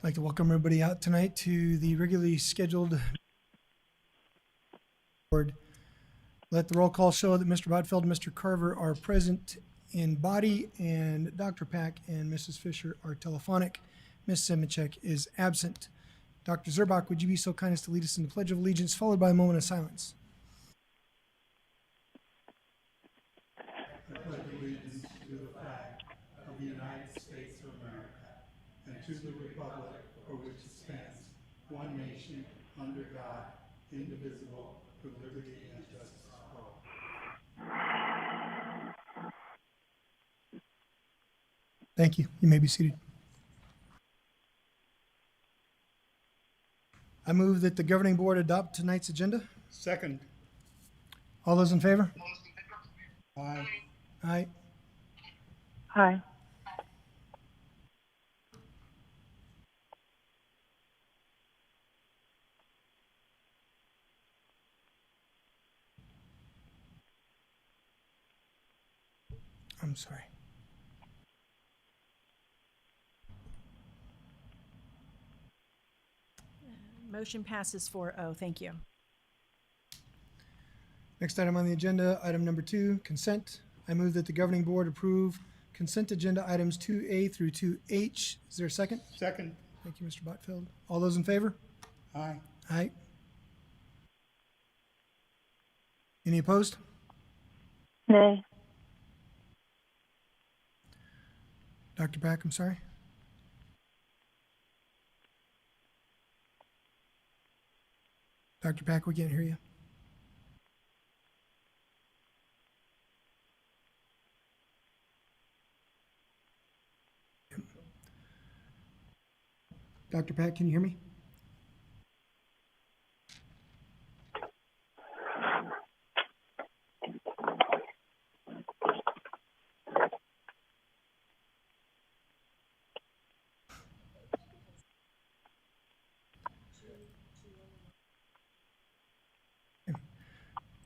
I'd like to welcome everybody out tonight to the regularly scheduled board. Let the roll call show that Mr. Botfeld and Mr. Carver are present in body, and Dr. Pack and Mrs. Fisher are telephonic. Ms. Semichek is absent. Dr. Zerbach, would you be so kind as to lead us in the Pledge of Allegiance, followed by a moment of silence? I pledge allegiance to the flag of the United States of America and to the republic for which it stands, one nation, under God, indivisible, with liberty and justice for all. Thank you. You may be seated. I move that the governing board adopt tonight's agenda. Second. All those in favor? Aye. Aye. Aye. I'm sorry. Motion passes 4-0. Thank you. Next item on the agenda, item number 2, consent. I move that the governing board approve consent agenda items 2A through 2H. Is there a second? Second. Thank you, Mr. Botfeld. All those in favor? Aye. Aye. Any opposed? Nay. Dr. Pack, I'm sorry. Dr. Pack, we can't hear you. Dr. Pack, can you hear me?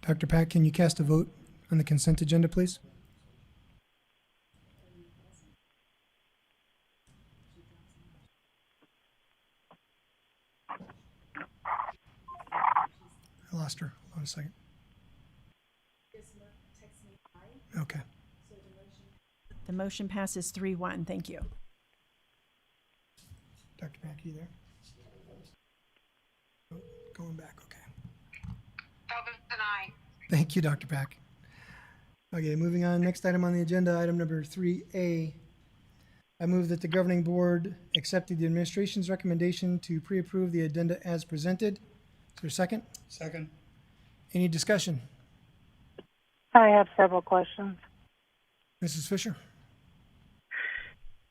Dr. Pack, can you cast a vote on the consent agenda, please? I lost her. Hold on a second. Okay. The motion passes 3-1. Thank you. Dr. Pack, are you there? Oh, going back, okay. Thank you, Dr. Pack. Okay, moving on. Next item on the agenda, item number 3A. I move that the governing board accepted the administration's recommendation to pre-approve the addenda as presented. Is there a second? Second. Any discussion? I have several questions. Mrs. Fisher?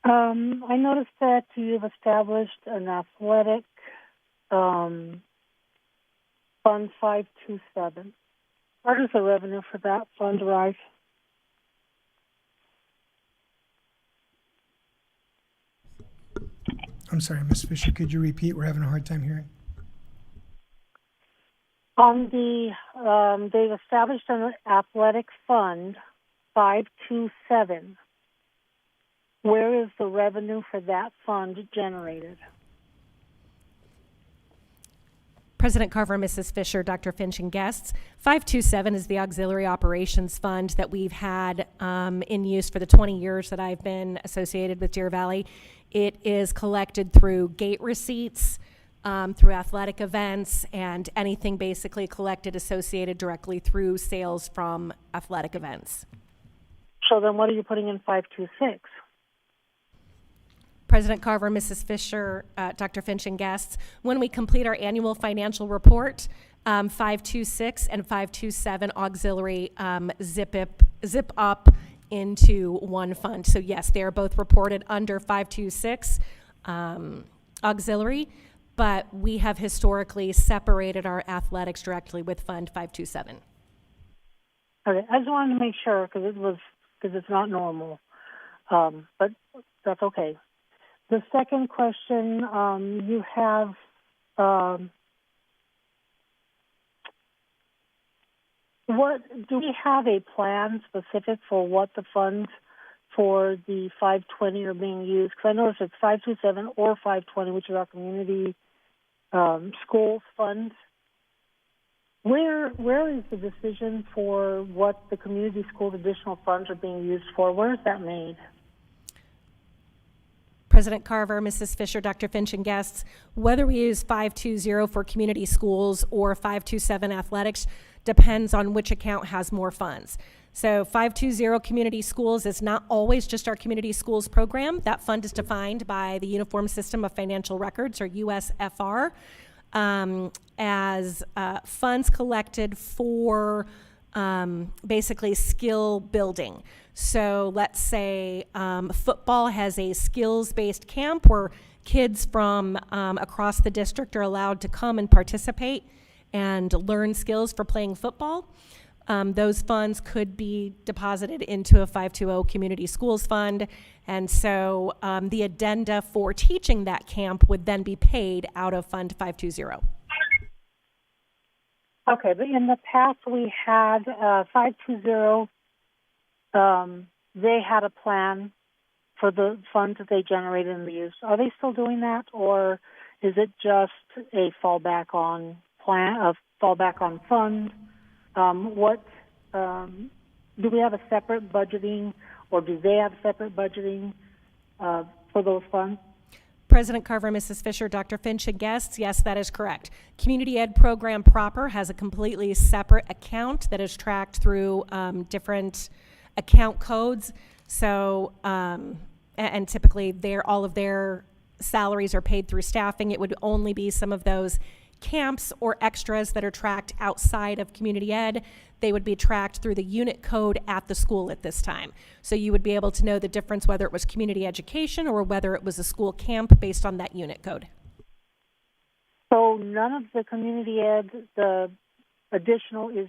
I noticed that you've established an athletic Fund 527. Where does the revenue for that fund rise? I'm sorry, Ms. Fisher, could you repeat? We're having a hard time hearing. On the, they've established an athletic fund 527. Where is the revenue for that fund generated? President Carver, Mrs. Fisher, Dr. Finch, and guests. 527 is the Auxiliary Operations Fund that we've had in use for the 20 years that I've been associated with Deer Valley. It is collected through gate receipts, through athletic events, and anything basically collected associated directly through sales from athletic events. So then what are you putting in 526? President Carver, Mrs. Fisher, Dr. Finch, and guests, when we complete our annual financial report, 526 and 527 auxiliary zip up into one fund. So yes, they are both reported under 526 auxiliary, but we have historically separated our athletics directly with Fund 527. Okay, I just wanted to make sure because it's not normal, but that's okay. The second question, you have what do we have a plan specific for what the funds for the 520 are being used? Because I noticed it's 527 or 520, which is our community schools fund. Where is the decision for what the community schools additional funds are being used for? Where is that made? President Carver, Mrs. Fisher, Dr. Finch, and guests, whether we use 520 for community schools or 527 athletics depends on which account has more funds. So 520 community schools is not always just our community schools program. That fund is defined by the Uniform System of Financial Records, or USFR, as funds collected for basically skill building. So let's say football has a skills-based camp where kids from across the district are allowed to come and participate and learn skills for playing football. Those funds could be deposited into a 520 community schools fund. And so the addenda for teaching that camp would then be paid out of Fund 520. Okay, but in the past we had 520, they had a plan for the funds that they generated and used. Are they still doing that, or is it just a fallback on fund? Do we have a separate budgeting, or do they have separate budgeting for those funds? President Carver, Mrs. Fisher, Dr. Finch, and guests, yes, that is correct. Community Ed program proper has a completely separate account that is tracked through different account codes. So, and typically all of their salaries are paid through staffing. It would only be some of those camps or extras that are tracked outside of Community Ed. They would be tracked through the unit code at the school at this time. So you would be able to know the difference whether it was community education or whether it was a school camp based on that unit code. So none of the Community Ed, the additional is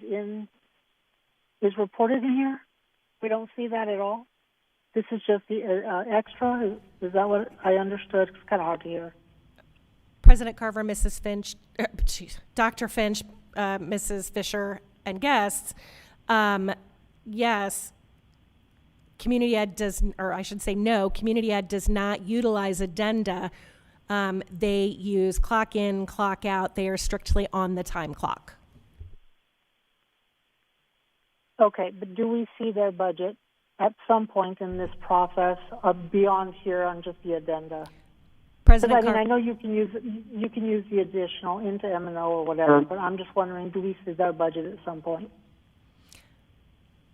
reported in here? We don't see that at all? This is just the extra? Is that what I understood? It's kind of hard to hear. President Carver, Mrs. Finch, Dr. Finch, Mrs. Fisher, and guests, yes, Community Ed does, or I should say no, Community Ed does not utilize addenda. They use clock in, clock out. They are strictly on the time clock. Okay, but do we see their budget at some point in this process beyond here on just the addenda? President I know you can use the additional into M&O or whatever, but I'm just wondering, do we see their budget at some point?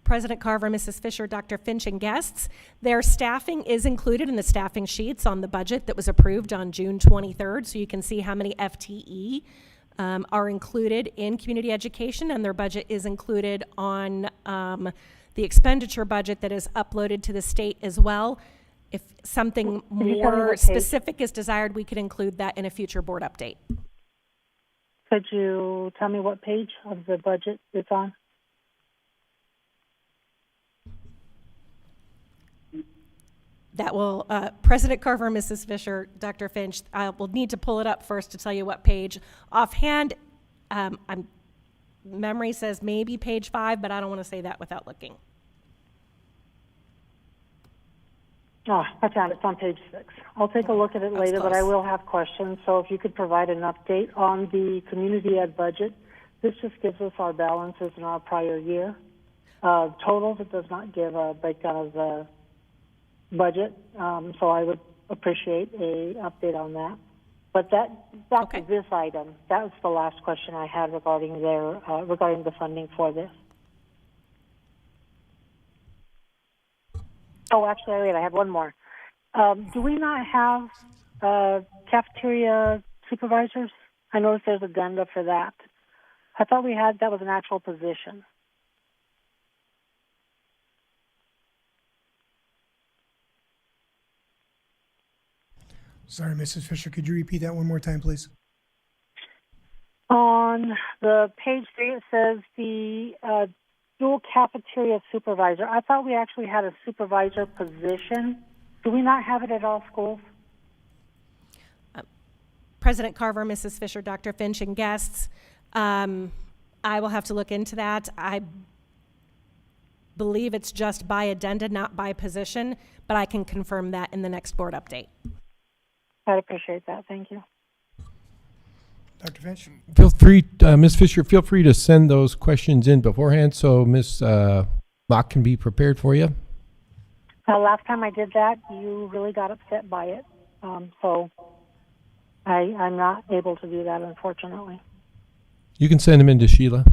President Carver, Mrs. Fisher, Dr. Finch, and guests, their staffing is included in the staffing sheets on the budget that was approved on June 23rd, so you can see how many FTE are included in community education, and their budget is included on the expenditure budget that is uploaded to the state as well. If something more specific is desired, we could include that in a future board update. Could you tell me what page of the budget it's on? That will, President Carver, Mrs. Fisher, Dr. Finch, I will need to pull it up first to tell you what page. Offhand, memory says maybe page 5, but I don't want to say that without looking. Oh, I found it. It's on page 6. I'll take a look at it later, but I will have questions. So if you could provide an update on the Community Ed budget. This just gives us our balances in our prior year. Totals, it does not give a breakdown of the budget, so I would appreciate a update on that. But back to this item. That was the last question I had regarding regarding the funding for this. Oh, actually, wait, I had one more. Do we not have cafeteria supervisors? I noticed there's addenda for that. I thought we had, that was an actual position. Sorry, Mrs. Fisher, could you repeat that one more time, please? On the page 3, it says the dual cafeteria supervisor. I thought we actually had a supervisor position. Do we not have it at all schools? President Carver, Mrs. Fisher, Dr. Finch, and guests, I will have to look into that. believe it's just by addenda, not by position, but I can confirm that in the next board update. I'd appreciate that. Thank you. Dr. Finch? Feel free, Ms. Fisher, feel free to send those questions in beforehand so Ms. Mock can be prepared for you. Last time I did that, you really got upset by it. So I'm not able to do that, unfortunately. You can send them in to Sheila.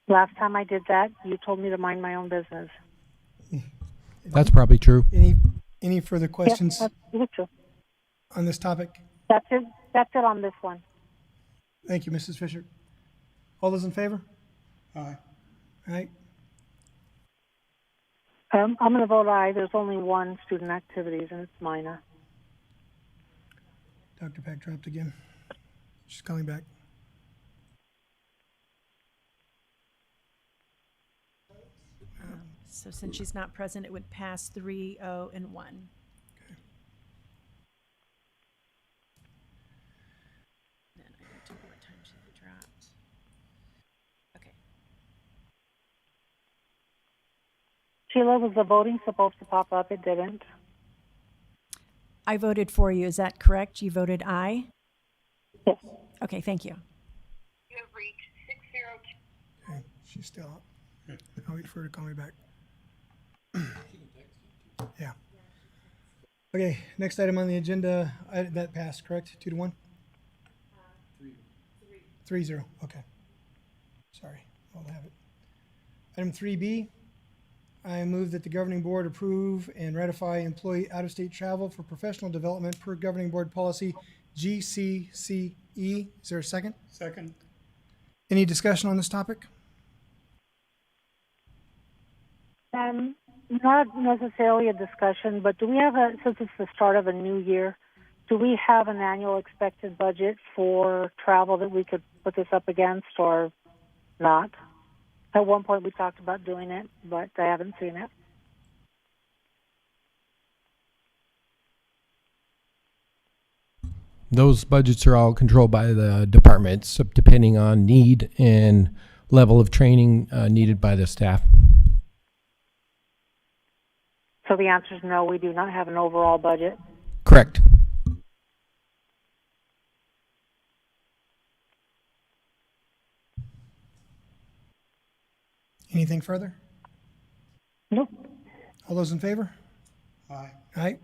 Last time I did that, you told me to mind my own business. That's probably true. Any further questions That's true. on this topic? That's it. That's it on this one. Thank you, Mrs. Fisher. All those in favor? Aye. All right. I'm going to vote aye. There's only one student activities, and it's minor. Dr. Pack dropped again. She's calling back. So since she's not present, it would pass 3-0 and 1. Then I need to know what time she dropped. Okay. Sheila, was the voting supposed to pop up? It didn't. I voted for you. Is that correct? You voted aye? Yes. Okay, thank you. Okay, she's still up. I'll wait for her to call me back. Yeah. Okay, next item on the agenda, that passed, correct? 2-1? 3-0, okay. Sorry, I'll have it. Item 3B, I move that the governing board approve and ratify employee out-of-state travel for professional development per governing board policy GCCE. Is there a second? Second. Any discussion on this topic? Not necessarily a discussion, but do we have since it's the start of a new year, do we have an annual expected budget for travel that we could put this up against or not? At one point we talked about doing it, but I haven't seen it. Those budgets are all controlled by the departments, depending on need and level of training needed by the staff. So the answer is no, we do not have an overall budget. Correct. Anything further? Nope. All those in favor? Aye. Aye.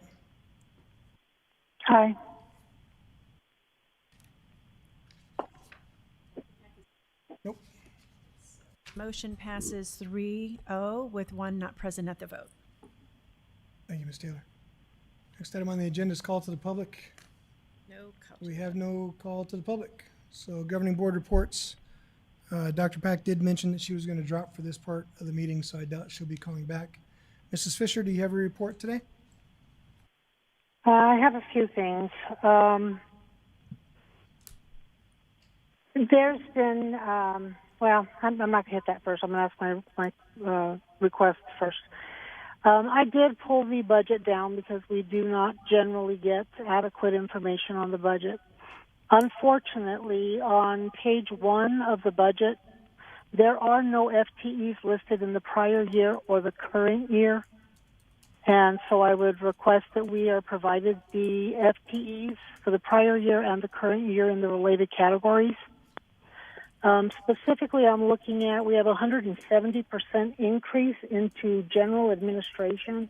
Aye. Nope. Motion passes 3-0 with 1 not present at the vote. Thank you, Ms. Taylor. Next item on the agenda is call to the public. No We have no call to the public. So governing board reports. Dr. Pack did mention that she was going to drop for this part of the meeting, so I doubt she'll be calling back. Mrs. Fisher, do you have a report today? I have a few things. There's been, well, I'm not going to hit that first. I'm going to ask my request first. I did pull the budget down because we do not generally get adequate information on the budget. Unfortunately, on page 1 of the budget, there are no FTEs listed in the prior year or the current year. And so I would request that we are provided the FTEs for the prior year and the current year in the related categories. Specifically, I'm looking at, we have a 170% increase into general administration,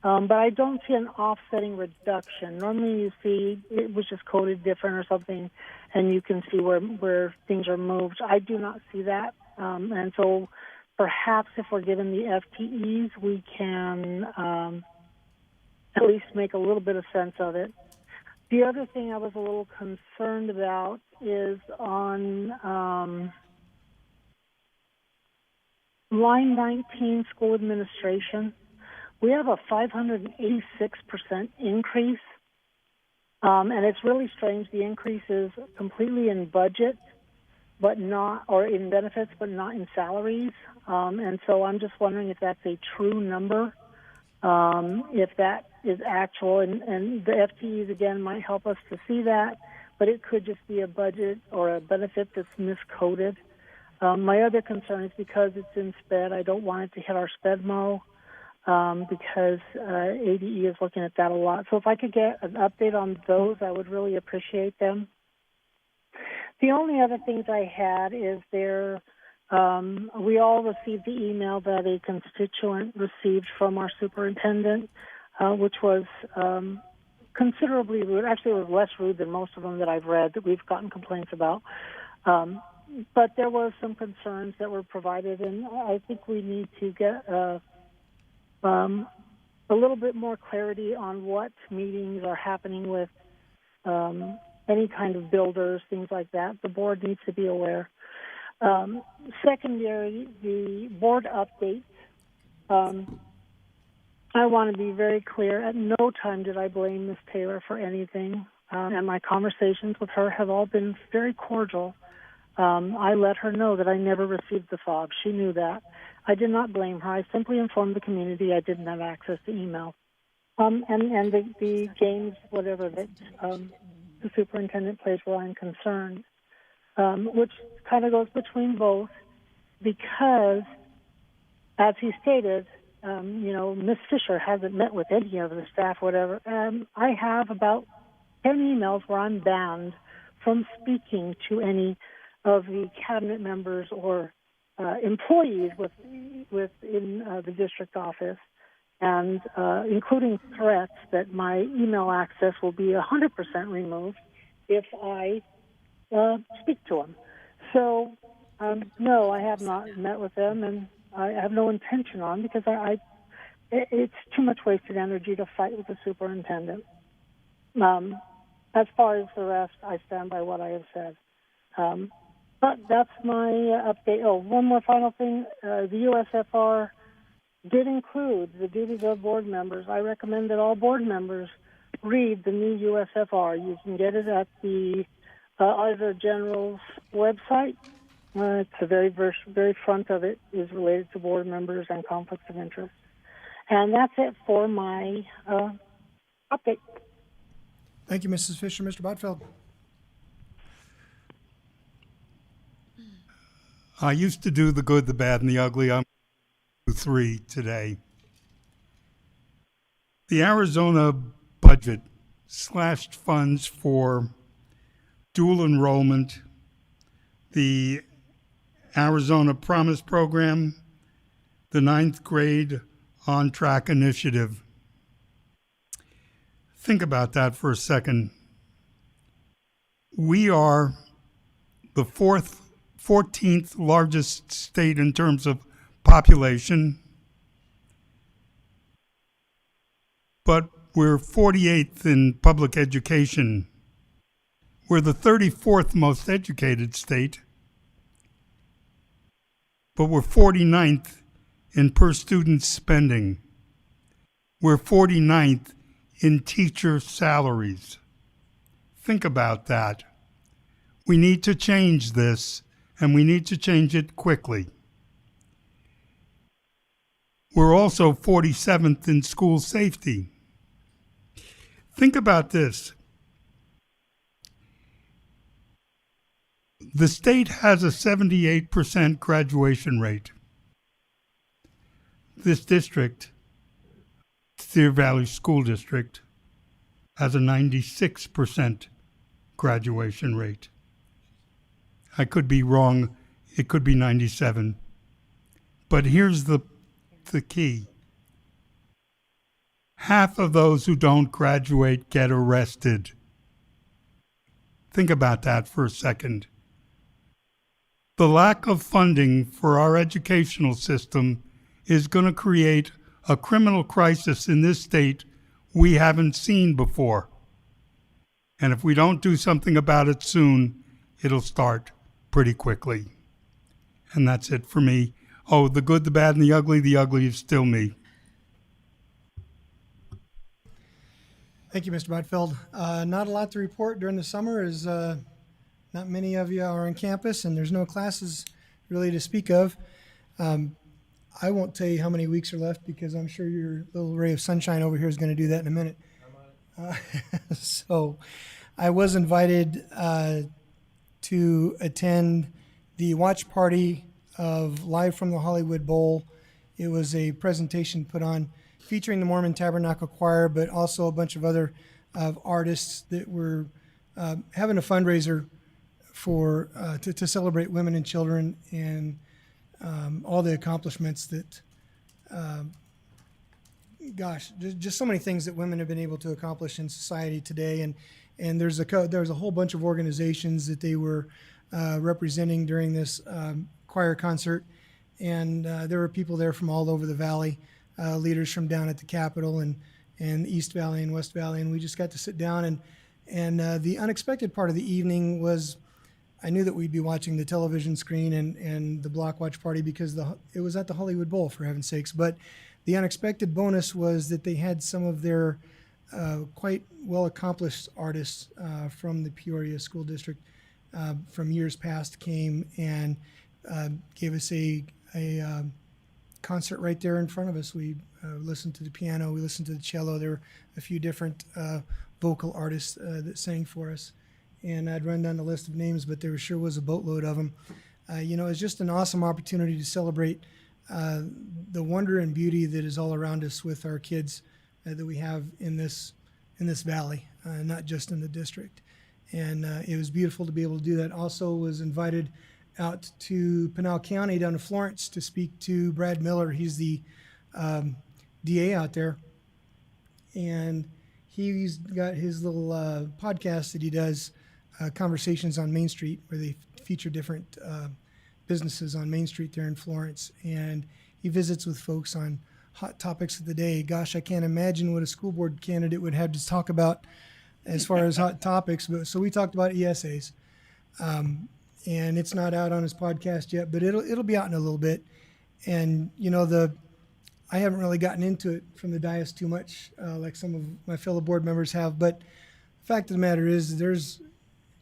but I don't see an offsetting reduction. Normally you see it was just coded different or something, and you can see where things are moved. I do not see that, and so perhaps if we're given the FTEs, we can at least make a little bit of sense of it. The other thing I was a little concerned about is on line 19, school administration. We have a 586% increase, and it's really strange. The increase is completely in budget, but not, or in benefits, but not in salaries. And so I'm just wondering if that's a true number, if that is actual, and the FTEs, again, might help us to see that, but it could just be a budget or a benefit that's miscoded. My other concern is because it's in SPED, I don't want it to hit our SPEDMO because ADE is looking at that a lot. So if I could get an update on those, I would really appreciate them. The only other things I had is we all received the email that a constituent received from our superintendent, which was considerably rude. Actually, it was less rude than most of them that I've read that we've gotten complaints about. But there were some concerns that were provided, and I think we need to get a little bit more clarity on what meetings are happening with any kind of builders, things like that. The board needs to be aware. Secondary, the board updates. I want to be very clear. At no time did I blame Ms. Taylor for anything, and my conversations with her have all been very cordial. I let her know that I never received the fob. She knew that. I did not blame her. I simply informed the community I didn't have access to email. And the games, whatever that the superintendent plays where I'm concerned, which kind of goes between both because, as he stated, Ms. Fisher hasn't met with any of the staff, whatever. I have about 10 emails where I'm banned from speaking to any of the cabinet members or employees within the district office, and including threats that my email access will be 100% removed if I speak to them. So, no, I have not met with them, and I have no intention on because it's too much wasted energy to fight with the superintendent. As far as the rest, I stand by what I have said. But that's my update. Oh, one more final thing. The USFR did include the duties of board members. I recommend that all board members read the new USFR. You can get it at the Auditor General's website. It's the very front of it is related to board members and conflicts of interest. And that's it for my update. Thank you, Mrs. Fisher. Mr. Botfeld. I used to do the good, the bad, and the ugly. I'm 3 today. The Arizona budget slashed funds for dual enrollment, the Arizona Promise Program, the 9th grade On Track initiative. Think about that for a second. We are the 14th largest state in terms of population, but we're 48th in public education. We're the 34th most educated state, but we're 49th in per student spending. We're 49th in teacher salaries. Think about that. We need to change this, and we need to change it quickly. We're also 47th in school safety. Think about this. The state has a 78% graduation rate. This district, Deer Valley School District, has a 96% graduation rate. I could be wrong. It could be 97. But here's the key. Half of those who don't graduate get arrested. Think about that for a second. The lack of funding for our educational system is going to create a criminal crisis in this state we haven't seen before. And if we don't do something about it soon, it'll start pretty quickly. And that's it for me. Oh, the good, the bad, and the ugly is still me. Thank you, Mr. Botfeld. Not a lot to report during the summer as not many of you are on campus and there's no classes really to speak of. I won't tell you how many weeks are left because I'm sure your little ray of sunshine over here is going to do that in a minute. So I was invited to attend the watch party of Live from the Hollywood Bowl. It was a presentation put on featuring the Mormon Tabernacle Choir, but also a bunch of other artists that were having a fundraiser for to celebrate women and children and all the accomplishments that, just so many things that women have been able to accomplish in society today. And there's a whole bunch of organizations that they were representing during this choir concert, and there were people there from all over the valley, leaders from down at the Capitol and East Valley and West Valley, and we just got to sit down. And the unexpected part of the evening was, I knew that we'd be watching the television screen and the block watch party because it was at the Hollywood Bowl, for heaven's sakes. But the unexpected bonus was that they had some of their quite well accomplished artists from the Peoria School District from years past came and gave us a concert right there in front of us. We listened to the piano, we listened to the cello. There were a few different vocal artists that sang for us. And I'd run down the list of names, but there sure was a boatload of them. It's just an awesome opportunity to celebrate the wonder and beauty that is all around us with our kids that we have in this valley, not just in the district. And it was beautiful to be able to do that. Also was invited out to Pinal County down to Florence to speak to Brad Miller. He's the DA out there. And he's got his little podcast that he does, Conversations on Main Street, where they feature different businesses on Main Street there in Florence. And he visits with folks on hot topics of the day. Gosh, I can't imagine what a school board candidate would have to talk about as far as hot topics. But so we talked about ESAs. And it's not out on his podcast yet, but it'll be out in a little bit. And I haven't really gotten into it from the dais too much, like some of my fellow board members have. But the fact of the matter is, there's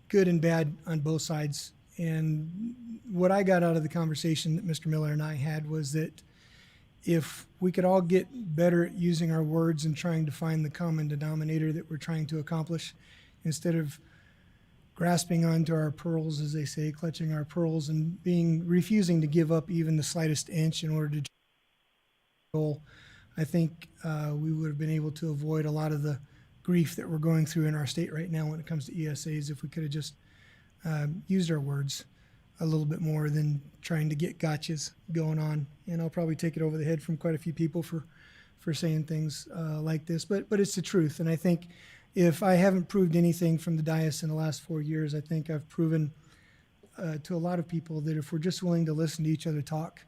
good and bad on both sides. And what I got out of the conversation that Mr. Miller and I had was that if we could all get better at using our words and trying to find the common denominator that we're trying to accomplish, instead of grasping onto our pearls, as they say, clutching our pearls, and refusing to give up even the slightest inch in order to goal, I think we would have been able to avoid a lot of the grief that we're going through in our state right now when it comes to ESAs if we could have just used our words a little bit more than trying to get gotchas going on. And I'll probably take it over the head from quite a few people for saying things like this, but it's the truth. And I think if I haven't proved anything from the dais in the last 4 years, I think I've proven to a lot of people that if we're just willing to listen to each other talk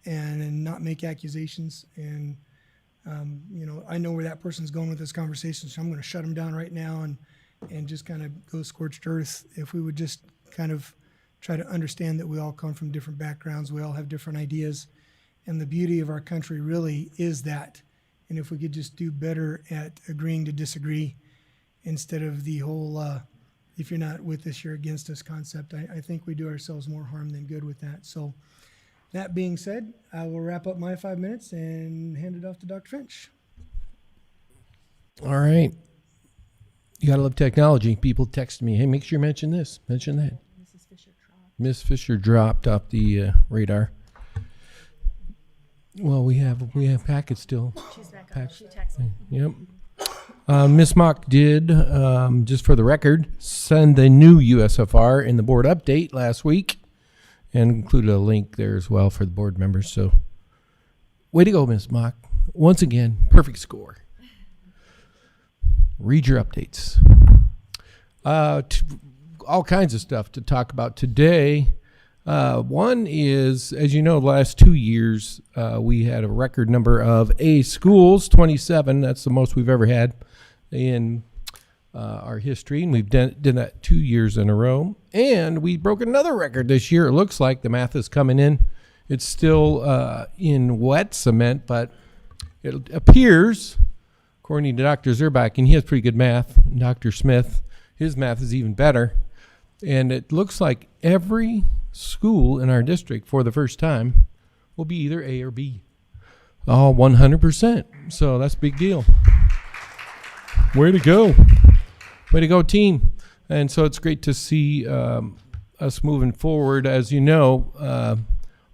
and not make accusations, and I know where that person's going with this conversation, so I'm going to shut them down right now and just kind of go scorched earth. If we would just kind of try to understand that we all come from different backgrounds, we all have different ideas, and the beauty of our country really is that. And if we could just do better at agreeing to disagree instead of the whole if you're not with us, you're against us concept, I think we do ourselves more harm than good with that. So that being said, I will wrap up my 5 minutes and hand it off to Dr. Finch. All right. You got to love technology. People text me, hey, make sure you mention this, mention that. Miss Fisher dropped off the radar. Well, we have packets still. She's back up. She texted. Yep. Ms. Mock did, just for the record, send the new USFR in the board update last week and included a link there as well for the board members. So way to go, Ms. Mock. Once again, perfect score. Read your updates. All kinds of stuff to talk about today. One is, as you know, the last 2 years, we had a record number of A schools, 27. That's the most we've ever had in our history. And we've done that 2 years in a row. And we broke another record this year. It looks like the math is coming in. It's still in wet cement, but it appears, according to Dr. Zurbach, and he has pretty good math, Dr. Smith, his math is even better. And it looks like every school in our district for the first time will be either A or B. All 100%. So that's a big deal. Way to go. Way to go, team. And so it's great to see a us moving forward. As you know,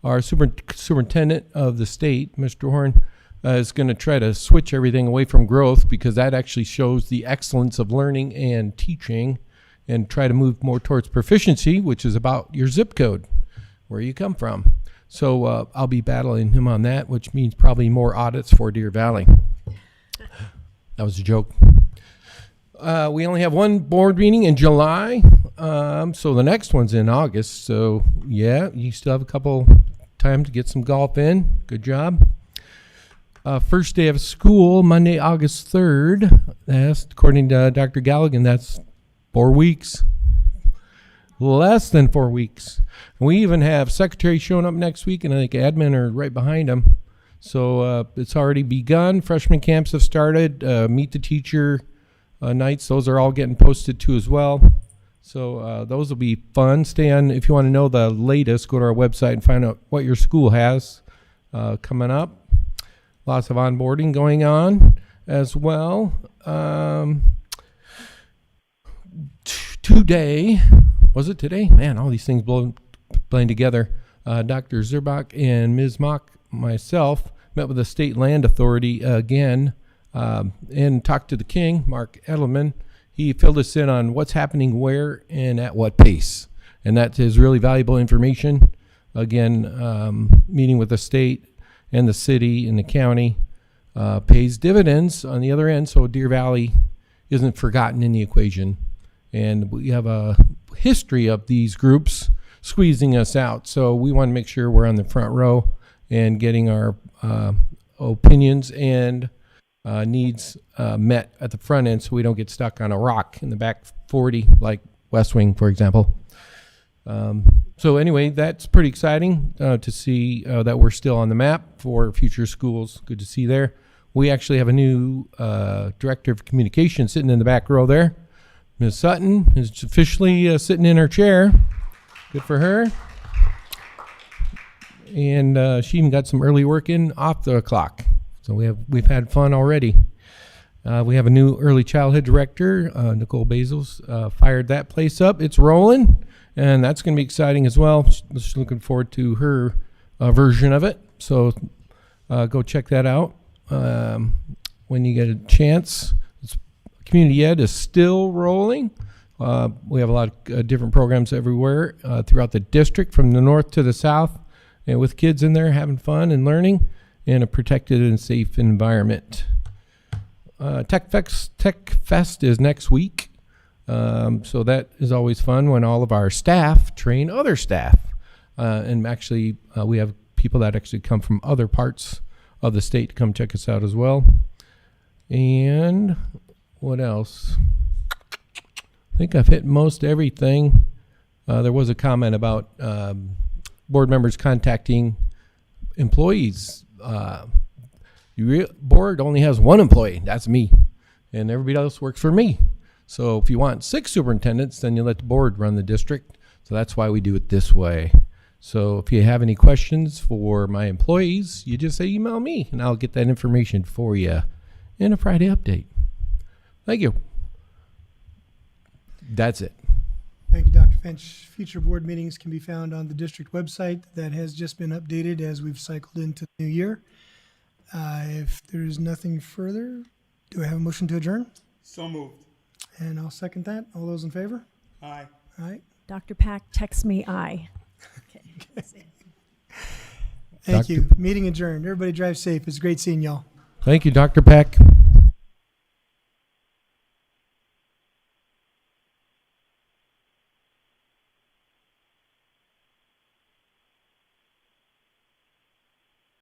our superintendent of the state, Mr. Horn, is going to try to switch everything away from growth, because that actually shows the excellence of learning and teaching, and try to move more towards proficiency, which is about your zip code, where you come from. So I'll be battling him on that, which means probably more audits for Deer Valley. That was a joke. We only have one board meeting in July, so the next one's in August. So yeah, you still have a couple time to get some golf in. Good job. First day of school, Monday, August 3rd. That's, according to Dr. Galligan, that's 4 weeks. Less than 4 weeks. And we even have secretary showing up next week, and I think admin are right behind them. So it's already begun. Freshman camps have started. Meet the teacher nights, those are all getting posted too as well. So those will be fun. Stay on, if you want to know the latest, go to our website and find out what your school has coming up. Lots of onboarding going on as well. Today, was it today? Man, all these things blend together. Dr. Zerbach and Ms. Mock, myself, met with the State Land Authority again and talked to the king, Mark Edelman. He filled us in on what's happening where and at what pace. And that is really valuable information. Again, meeting with the state and the city and the county pays dividends on the other end, so Deer Valley isn't forgotten in the equation. And we have a history of these groups squeezing us out, so we want to make sure we're on the front row and getting our opinions and needs met at the front end, so we don't get stuck on a rock in the back 40, like West Wing, for example. So anyway, that's pretty exciting to see that we're still on the map for future schools. Good to see there. We actually have a new director of communication sitting in the back row there. Ms. Sutton is officially sitting in her chair. Good for her. And she even got some early work in off the clock. So we've had fun already. We have a new early childhood director, Nicole Bezos, fired that place up. It's rolling, and that's going to be exciting as well. Just looking forward to her version of it. So go check that out when you get a chance. Community Ed is still rolling. We have a lot of different programs everywhere throughout the district, from the north to the south, and with kids in there having fun and learning in a protected and safe environment. Tech Fest is next week. So that is always fun when all of our staff train other staff. And actually, we have people that actually come from other parts of the state to come check us out as well. And what else? I think I've hit most everything. There was a comment about board members contacting employees. Your board only has one employee, that's me, and everybody else works for me. So if you want 6 superintendents, then you let the board run the district. So that's why we do it this way. So if you have any questions for my employees, you just say email me, and I'll get that information for you in a Friday update. Thank you. That's it. Thank you, Dr. Finch. Future board meetings can be found on the district website. That has just been updated as we've cycled into the new year. If there is nothing further, do I have a motion to adjourn? So moved. And I'll second that. All those in favor? Aye. Aye. Dr. Pack, text me aye. Thank Dr. you. Meeting adjourned. Everybody drive safe. It's great seeing y'all. Thank you, Dr. Peck.